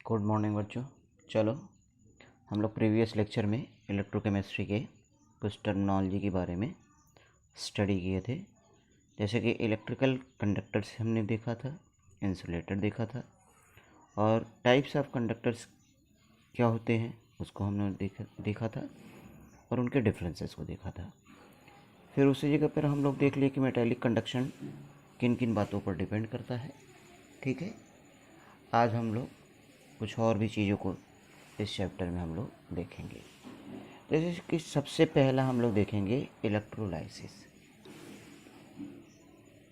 Good morning बच्चों। चलो हम लोग प्रीवियस लेक्चर में इलेक्ट्रोकेमिस्ट्री के कुछ टर्मिनोलॉजी के बारे में स्टडी किए थे। जैसे कि इलेक्ट्रिकल कंडक्टर्स हमने देखा था, इंसुलेटर देखा था, और टाइप्स ऑफ कंडक्टर्स क्या होते हैं उसको हमने देखा था, और उनके डिफरेंसेस को देखा था। फिर उसी जगह पर हम लोग देख लिए कि मेटेलिक कंडक्शन किन किन बातों पर डिपेंड करता है। ठीक है, आज हम लोग कुछ और भी चीज़ों को इस चैप्टर में हम लोग देखेंगे। जैसे कि सबसे पहला हम लोग देखेंगे इलेक्ट्रोलाइसिस।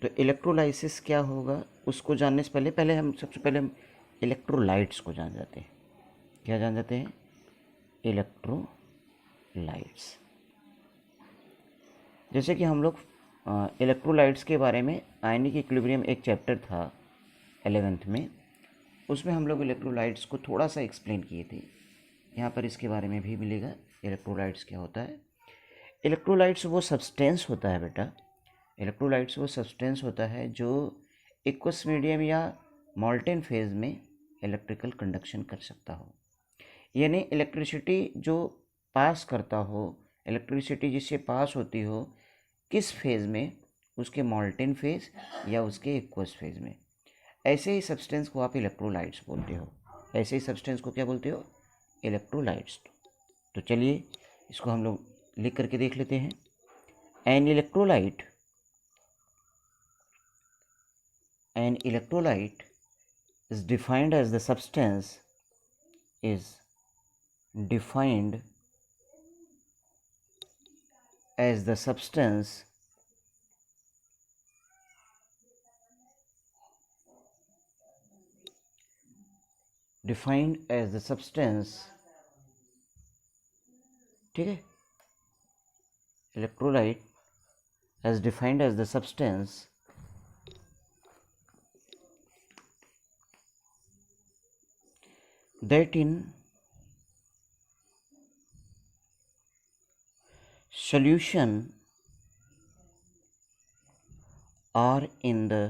तो इलेक्ट्रोलाइसिस क्या होगा उसको जानने से पहले हम सबसे पहले हम इलेक्ट्रोलाइट्स को जान जाते हैं। क्या जान जाते हैं? इलेक्ट्रोलाइट्स। जैसे कि हम लोग इलेक्ट्रोलाइट्स के बारे में आयनिक इक्विलिब्रियम एक चैप्टर था 11th में, उसमें हम लोग इलेक्ट्रोलाइट्स को थोड़ा सा एक्सप्लेन किए थे। यहाँ पर इसके बारे में भी मिलेगा इलेक्ट्रोलाइट्स क्या होता है। इलेक्ट्रोलाइट्स वो सब्सटेंस होता है बेटा, इलेक्ट्रोलाइट्स वो सब्सटेंस होता है जो एक्वस मीडियम या मॉल्टेन फेज में इलेक्ट्रिकल कंडक्शन कर सकता हो। यानी इलेक्ट्रिसिटी जो पास करता हो, इलेक्ट्रिसिटी जिससे पास होती हो, किस फेज़ में? उसके मॉल्टेन फेज या उसके एक्वस फेज में। ऐसे ही सब्सटेंस को आप इलेक्ट्रोलाइट्स बोलते हो। ऐसे ही सब्सटेंस को क्या बोलते हो? इलेक्ट्रोलाइट्स। तो चलिए इसको हम लोग लिख करके देख लेते हैं। An electrolyte is defined as the substance is defined as the substance ठीक है, electrolyte as defined as the substance that in solution or in the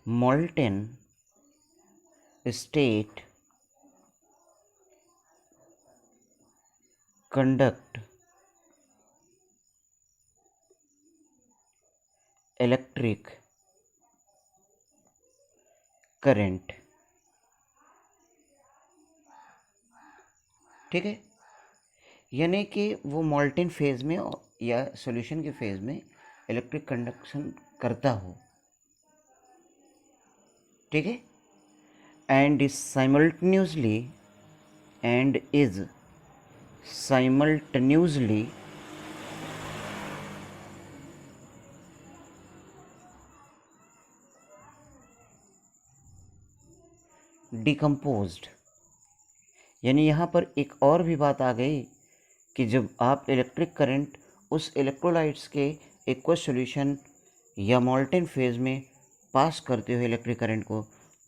molten state conduct electric current। ठीक है, यानी कि वो मॉल्टेन फेज में या solution के फेज में इलेक्ट्रिक कंडक्शन करता हो। ठीक है, एंड इज साइमल्टेनियसली डिकम्पोज्ड। यानी यहाँ पर एक और भी बात आ गई कि जब आप इलेक्ट्रिक करंट उस इलेक्ट्रोलाइट्स के एक्वस सॉल्यूशन या मॉल्टेन फेज में पास करते हो इलेक्ट्रिक करंट को,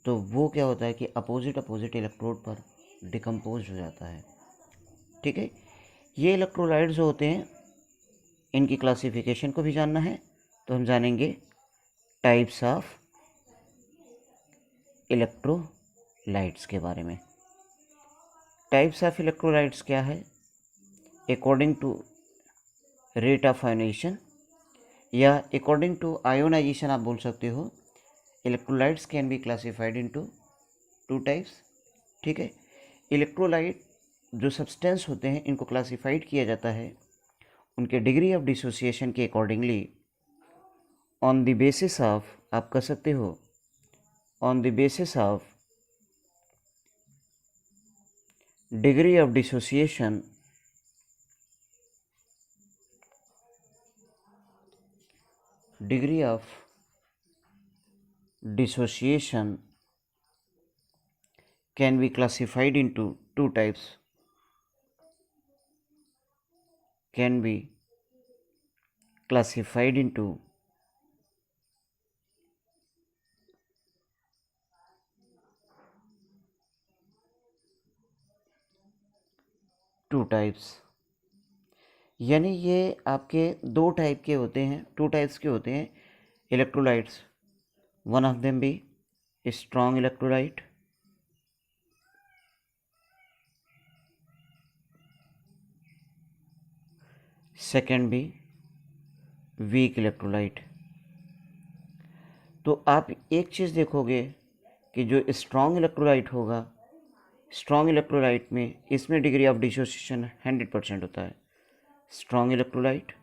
तो वो क्या होता है कि अपोजिट इलेक्ट्रोड पर डिकम्पोज हो जाता है। ठीक है, ये इलेक्ट्रोलाइट्स जो होते हैं इनकी क्लासिफिकेशन को भी जानना है तो हम जानेंगे टाइप्स ऑफ इलेक्ट्रोलाइट्स के बारे में। टाइप्स ऑफ इलेक्ट्रोलाइट्स क्या है? According to rate of ionization या अकॉर्डिंग टू आयोनाइजेशन आप बोल सकते हो। Electrolytes can be classified into two types. ठीक है, इलेक्ट्रोलाइट जो सब्सटेंस होते हैं इनको क्लासिफाइड किया जाता है उनके डिग्री ऑफ डिसोसिएशन के accordingly, on the basis of, आप कह सकते हो on the basis of degree of dissociation can be classified into two types, can be classified into two types. यानी ये आपके दो टाइप के होते हैं, टू टाइप्स के होते हैं electrolytes. one of them be a strong electrolyte, second be weak electrolyte। तो आप एक चीज़ देखोगे कि जो स्ट्रॉन्ग इलेक्ट्रोलाइट होगा, स्ट्रॉन्ग इलेक्ट्रोलाइट में इसमें डिग्री ऑफ डिसोसिएशन 100% होता है। Strong electrolyte,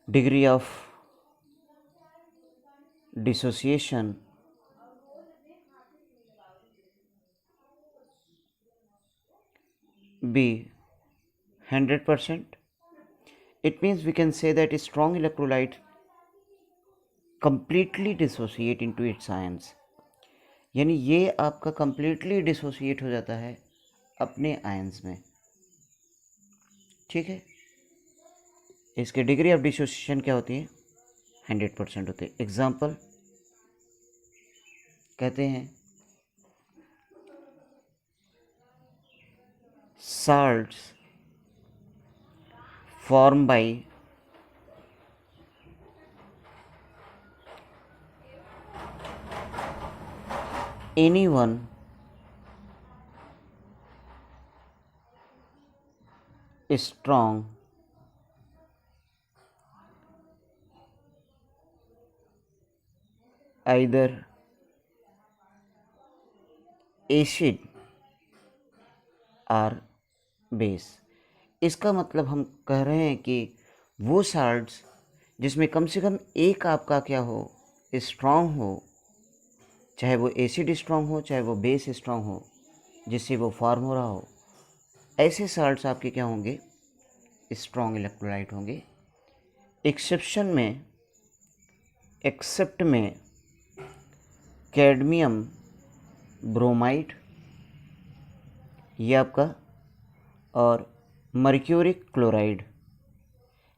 degree of dissociation be 100%. It means we can say that a strong electrolyte completely dissociate into its ions, यानी ये आपका completely dissociate हो जाता है अपने आयंस में। ठीक है, इसके डिग्री ऑफ डिसोसिएशन क्या होती है? 100% होते हैं। एग्जाम्पल कहते हैं salts formed by anyone strong either acid और बेस। इसका मतलब हम कह रहे हैं कि वो साल्ट्स जिसमें कम से कम एक आपका क्या हो, स्ट्रॉन्ग हो, चाहे वो एसिड स्ट्रॉन्ग हो चाहे वो बेस स्ट्रॉन्ग हो, जिससे वो फॉर्म हो रहा हो, ऐसे साल्ट्स आपके क्या होंगे? स्ट्रॉन्ग इलेक्ट्रोलाइट होंगे। एक्सेप्ट में कैडमियम ब्रोमाइड, ये आपका, और मर्क्यूरिक क्लोराइड,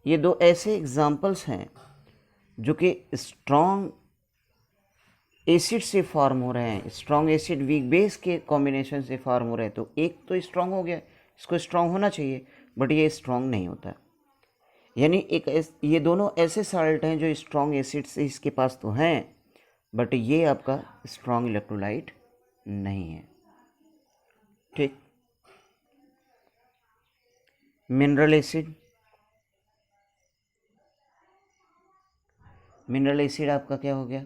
ये दो ऐसे एग्जाम्पल्स हैं जो कि स्ट्रॉन्ग एसिड से फॉर्म हो रहे हैं, स्ट्रॉन्ग एसिड वीक बेस के कॉम्बिनेशन से फॉर्म हो रहे हैं। तो एक तो स्ट्रॉन्ग हो गया, इसको स्ट्रॉन्ग होना चाहिए, बट ये स्ट्रॉन्ग नहीं होता। यानी ये दोनों ऐसे साल्ट हैं जो स्ट्रॉन्ग एसिड से इसके पास तो हैं, बट ये आपका स्ट्रॉन्ग इलेक्ट्रोलाइट नहीं है। ठीक। मिनरल एसिड आपका क्या हो गया?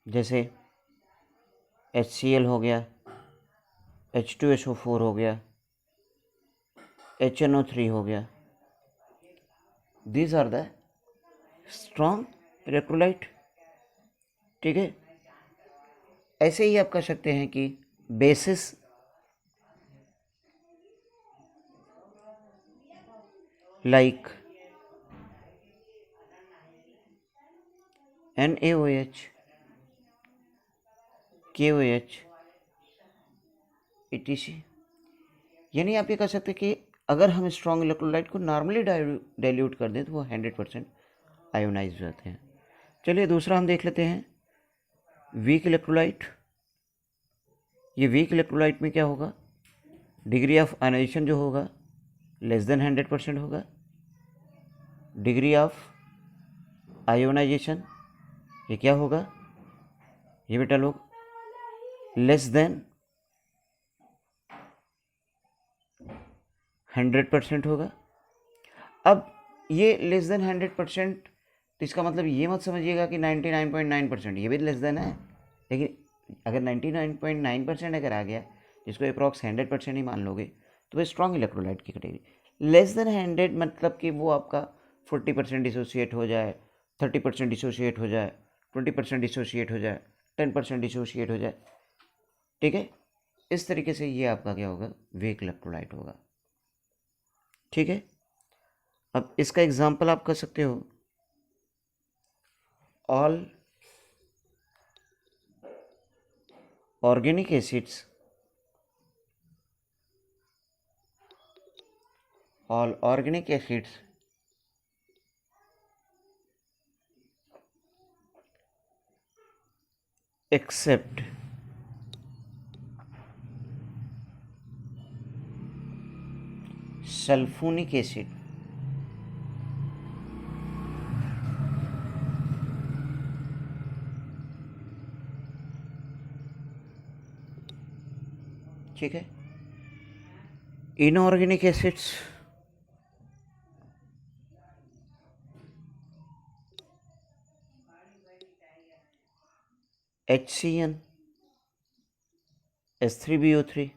जैसे HCl हो गया, H2SO4 हो गया, HNO3 हो गया। These are the strong electrolyte. ठीक है, ऐसे ही आप कह सकते हैं कि bases like NaOH, KOH, etc। यानी आप ये कह सकते हैं कि अगर हम स्ट्रॉन्ग इलेक्ट्रोलाइट को नॉर्मली डाइल्यूट कर दें तो वो 100% आयोनाइज हो जाते हैं। चलिए दूसरा हम देख लेते हैं, वीक इलेक्ट्रोलाइट। ये वीक इलेक्ट्रोलाइट में क्या होगा? डिग्री ऑफ आयोनाइजेशन जो होगा लेस देन 100% होगा। डिग्री ऑफ आयोनाइजेशन ये क्या होगा? ये बेटा लोग लेस देन 100% होगा। अब ये लेस देन 100%, तो इसका मतलब ये मत समझिएगा कि 99.9%, ये भी लेस देन है। लेकिन अगर 99.9% अगर आ गया, जिसको अप्रॉक्स 100% ही मान लोगे, तो वो स्ट्रॉन्ग इलेक्ट्रोलाइट की कैटेगरी। लेस देन 100 मतलब कि वो आपका 40% डिसोसिएट हो जाए, 30% डिसोसिएट हो जाए, 20% डिसोसिएट हो जाए, 10% डिसोसिएट हो जाए। ठीक है, इस तरीके से ये आपका क्या होगा? वीक इलेक्ट्रोलाइट होगा। ठीक है, अब इसका एग्जाम्पल आप कर सकते हो, all organic acids, all organic acids except sulphonic acid ठीक है। Inorganic acids, HCN, H3BO3,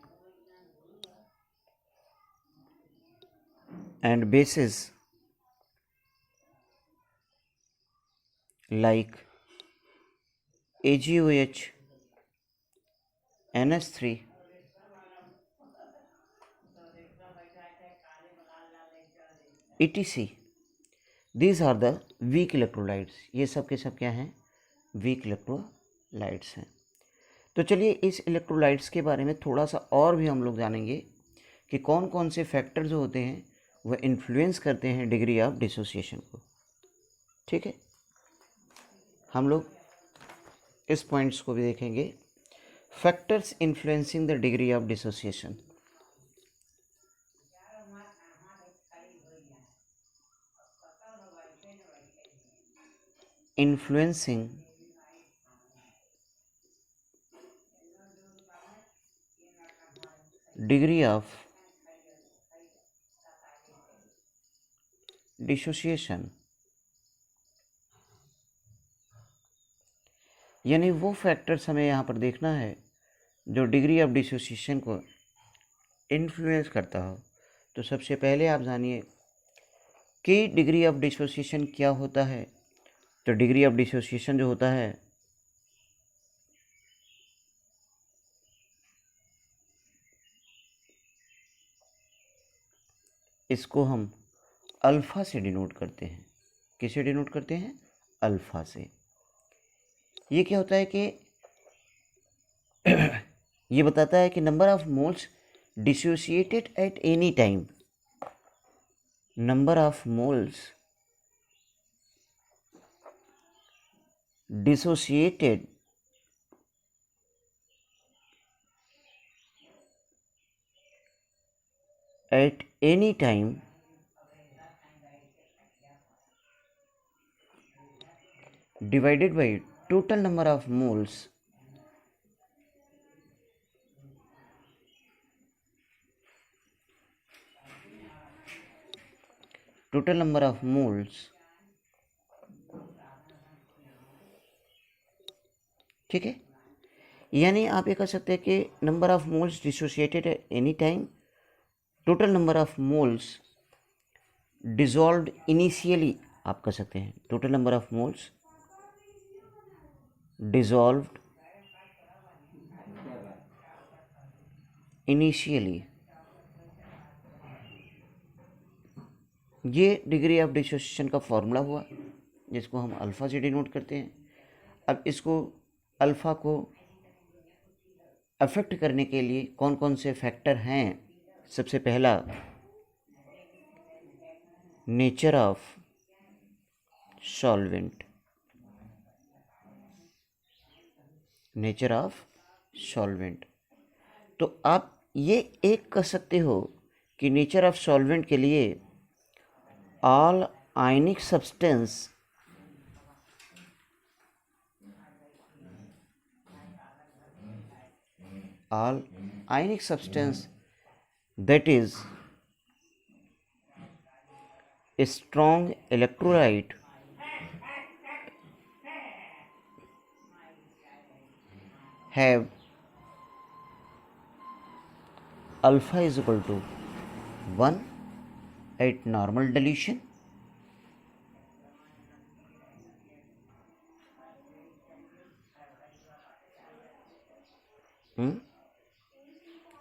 and bases like AgOH, NH3, etc. These are the weak electrolytes. ये सब के सब क्या हैं? वीक इलेक्ट्रोलाइट्स हैं। तो चलिए इस इलेक्ट्रोलाइट्स के बारे में थोड़ा सा और भी हम लोग जानेंगे कि कौन कौन से फैक्टर जो होते हैं वह इन्फ्लुएंस करते हैं डिग्री ऑफ डिसोसिएशन को। ठीक है, हम लोग इस पॉइंट्स को भी देखेंगे। Factors influencing the degree of dissociation. Influencing degree of dissociation, यानी वो फैक्टर्स हमें यहाँ पर देखना है जो डिग्री ऑफ डिसोसिएशन को इन्फ्लुएंस करता हो। तो सबसे पहले आप जानिए कि डिग्री ऑफ डिसोसिएशन क्या होता है। तो डिग्री ऑफ डिसोसिएशन जो होता है इसको हम अल्फ़ा से डिनोट करते हैं। किसे डिनोट करते हैं? अल्फ़ा से। ये क्या होता है कि ये बताता है कि number of moles dissociated at any time, number of moles dissociated at any time divided by total number of moles ठीक है। यानी आप ये कह सकते हैं कि number of moles dissociated at any time, total number of moles dissolved initially, आप कह सकते हैं total number of moles dissolved initially. ये डिग्री ऑफ डिसोसिएशन का फॉर्मूला हुआ जिसको हम अल्फ़ा से डिनोट करते हैं। अब इसको अल्फ़ा को अफेक्ट करने के लिए कौन कौन से फैक्टर हैं? सबसे पहला nature of solvent, nature of solvent. तो आप ये एक कह सकते हो कि नेचर ऑफ सॉल्वेंट के लिए all ionic substance all ionic substance that is a strong electrolyte have alpha is equal to 1 at normal dilution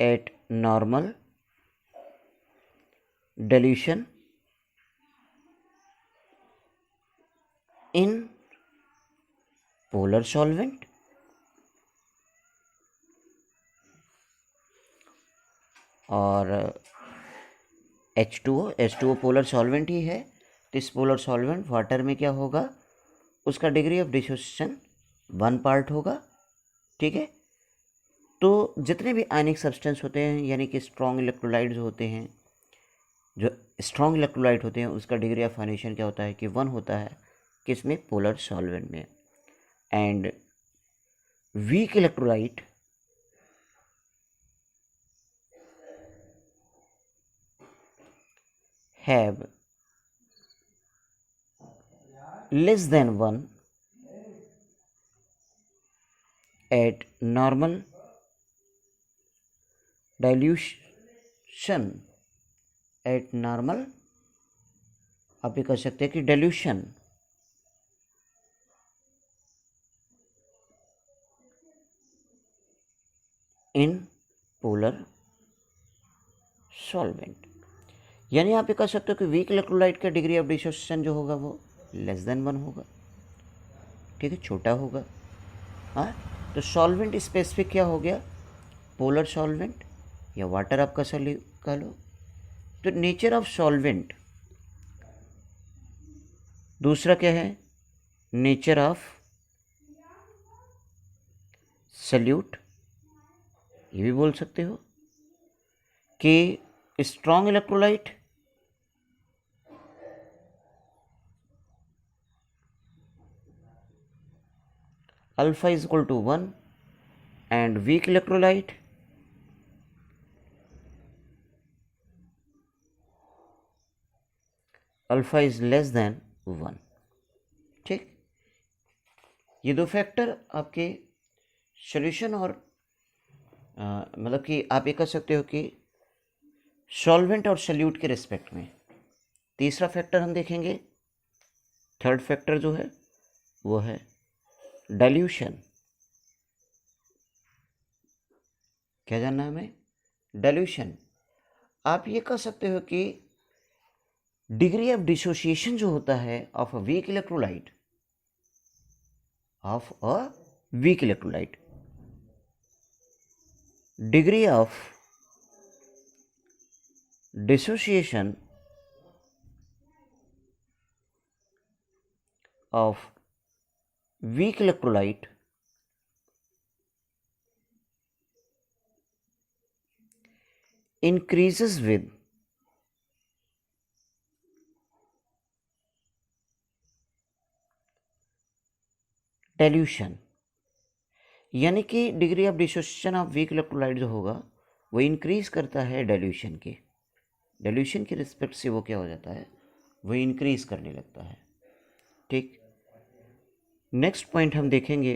at normal dilution in polar solvent और H2O पोलर सॉल्वेंट ही है। तो इस polar solvent water में क्या होगा? उसका degree of dissociation 1 part होगा। ठीक है, तो जितने भी आयनिक सब्सटेंस होते हैं यानी कि स्ट्रॉन्ग इलेक्ट्रोलाइट्स होते हैं, जो स्ट्रॉन्ग इलेक्ट्रोलाइट होते हैं उसका डिग्री ऑफ आयनेशन क्या होता है कि 1 होता है। किस में? पोलर सॉल्वेंट में। And weak electrolyte have less than 1 at normal dilution, at normal आप ये कह सकते हैं कि dilution in polar solvent, यानी आप ये कह सकते हो कि वीक इलेक्ट्रोलाइट का डिग्री ऑफ डिसोसिएशन जो होगा वो लेस देन 1 होगा, ठीक है, छोटा होगा। हाँ, तो सॉल्वेंट स्पेसिफिक क्या हो गया, पोलर सॉल्वेंट या वाटर आप कह लो। तो नेचर ऑफ सॉल्वेंट, दूसरा क्या है, नेचर ऑफ सल्यूट, ये भी बोल सकते हो कि strong electrolyte alpha is equal to 1 and weak electrolyte alpha is less than 1। ठीक, ये दो फैक्टर आपके सॉल्यूशन और मतलब कि आप ये कह सकते हो कि सॉल्वेंट और सल्यूट के रिस्पेक्ट में। तीसरा फैक्टर हम देखेंगे, थर्ड फैक्टर जो है वो है डाइल्यूशन। क्या जानना है हमें, डाइल्यूशन। आप ये कह सकते हो कि डिग्री ऑफ डिसोसिएशन जो होता है of a weak electrolyte, degree of dissociation of weak electrolyte increases with dilution, यानी कि degree of dissociation of weak electrolyte जो होगा वो इंक्रीज करता है डाइल्यूशन के रिस्पेक्ट से, वो क्या हो जाता है, वो इंक्रीज करने लगता है। ठीक, नेक्स्ट पॉइंट हम देखेंगे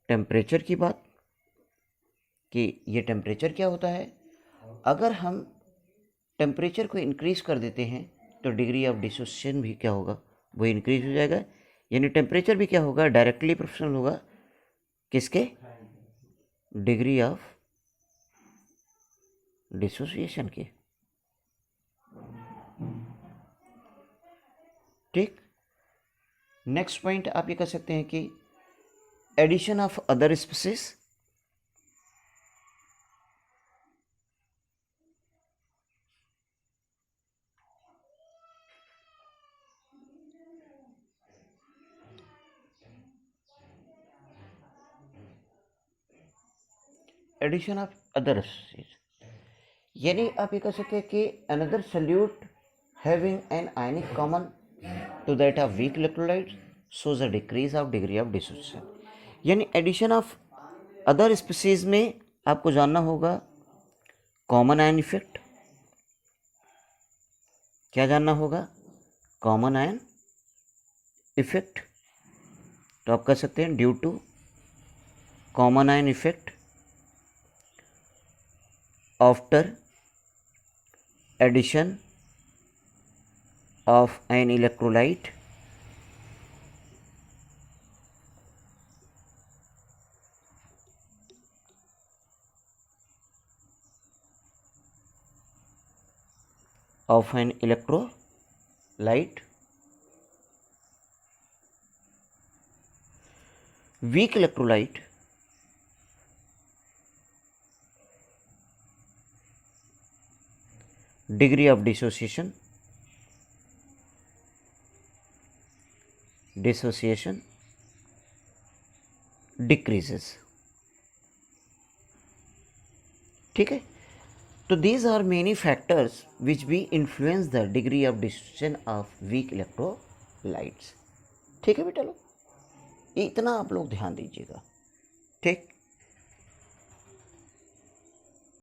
टेम्परेचर की बात, कि ये टेम्परेचर क्या होता है। अगर हम टेम्परेचर को इंक्रीज कर देते हैं तो डिग्री ऑफ डिसोसिएशन भी क्या होगा, वो इंक्रीज हो जाएगा, यानी टेम्परेचर भी क्या होगा, डायरेक्टली प्रोपोर्शनल होगा किसके, डिग्री ऑफ डिसोसिएशन के। ठीक, नेक्स्ट पॉइंट आप ये कह सकते हैं कि addition of other species, addition of other species, यानी आप ये कह सकते हैं कि another solute having an ionic common to that of weak electrolyte shows a decrease of degree of dissociation, यानी एडिशन ऑफ अदर स्पीसीज में आपको जानना होगा कॉमन आयन इफेक्ट। क्या जानना होगा, कॉमन आयन इफेक्ट। तो आप कह सकते हैं due to common ion effect after addition of an electrolyte of an electrolyte, weak electrolyte degree of dissociation decreases। ठीक है, तो these are many factors which we influence the degree of dissociation of weak electrolytes। ठीक है बेटा लोग, इतना आप लोग ध्यान दीजिएगा। ठीक।